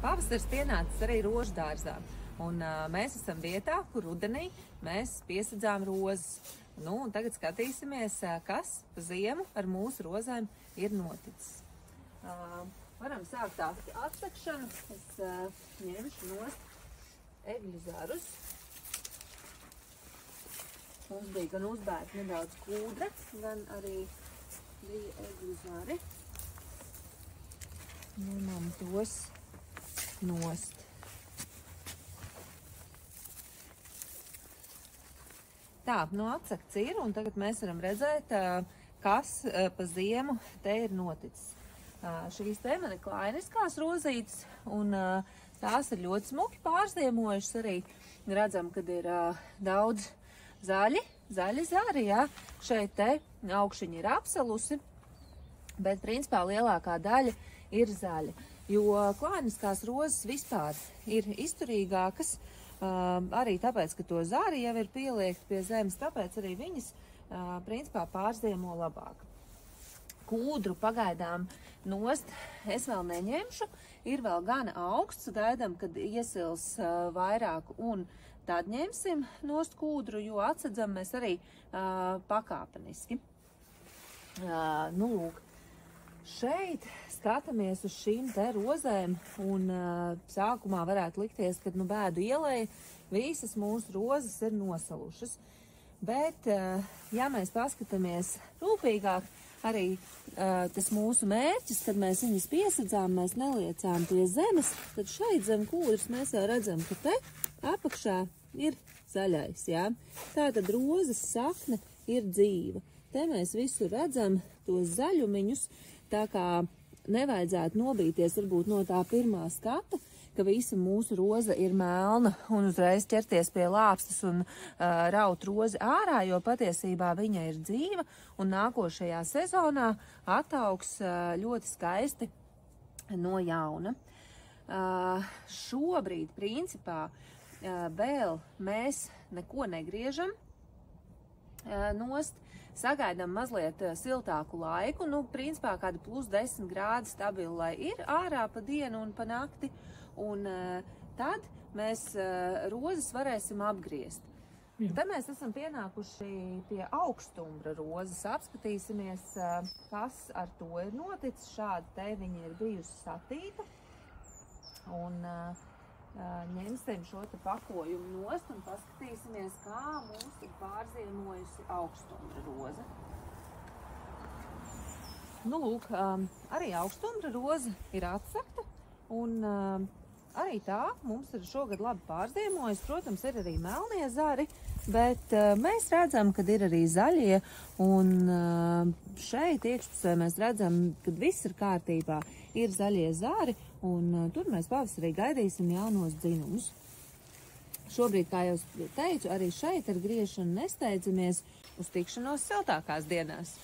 Pavasars pienācis arī rožu dārzā, un mēs esam vietā, kur rudenī mēs piesadzām rozes. Nu, un tagad skatīsimies, kas pa ziemu ar mūsu rozēm ir noticis. Varam sākt atsakšanu. Es ņemšu nost egļu zarus. Mums bija gan uzbērta nedaudz kūdra, gan arī bija egļu zari. Ņemam tos nost. Tā, nu atsakts ir, un tagad mēs varam redzēt, kas pa ziemu te ir noticis. Šīs te man ir klainiskās rozītes, un tās ir ļoti smuki pārziemojušas arī. Redzam, kad ir daudz zaļi zari, jā. Šeit te augšiņi ir apsalusi, bet principā lielākā daļa ir zaļa. Jo klainiskās rozes vispār ir izturīgākas, arī tāpēc, ka to zāri jau ir pieliekti pie zemes, tāpēc arī viņas principā pārziemo labāk. Kūdru pagaidām nost es vēl neņemšu, ir vēl gana augsts, gaidām, kad iesils vairāk, un tad ņemsim nost kūdru, jo atsedzam mēs arī pakāpeniski. Nu, lūk. Šeit skatāmies uz šīm te rozēm, un sākumā varētu likties, ka bēdu ielai visas mūsu rozes ir nosalušas. Bet, ja mēs paskatāmies rūpīgāk, arī tas mūsu mērķis, kad mēs viņas piesadzām, mēs neliecām pie zemes, tad šeit zem kūdras mēs jau redzam, ka te apakšā ir zaļais, jā. Tātad rozes sakne ir dzīva. Te mēs visu redzam tos zaļumiņus, tā kā nevajadzētu nobīties varbūt no tā pirmā skata, ka visa mūsu roze ir melna un uzreiz ķerties pie lāpstas un raut rozi ārā, jo patiesībā viņa ir dzīva un nākošajā sezonā ataugs ļoti skaisti no jauna. Šobrīd, principā, vēl mēs neko negriežam nost. Sagaidām mazliet siltāku laiku, nu, principā kādi +10 grādi stabili, lai ir ārā pa dienu un pa nakti, un tad mēs rozes varēsim apgriezt. Te mēs esam pienākuši pie augstumbra rozes, apskatīsimies, kas ar to ir noticis. Šādi te viņa ir bijusi satīta, un ņemsim šo te pakojumu nost un paskatīsimies, kā mums ir pārziemojusi augstumbra roze. Nu, lūk, arī augstumbra roze ir atsakta, un arī tā mums ir šogad labi pārziemojusi. Protams, ir arī melnie zari, bet mēs redzam, kad ir arī zaļie, un šeit iekšpusē mēs redzam, kad viss ir kārtībā, ir zaļie zari, un tur mēs pavasarī gaidīsim jaunos dzinumus. Šobrīd, kā jau teicu, arī šeit ar griešanu nesteidzamies, uz tikšanos siltākās dienās.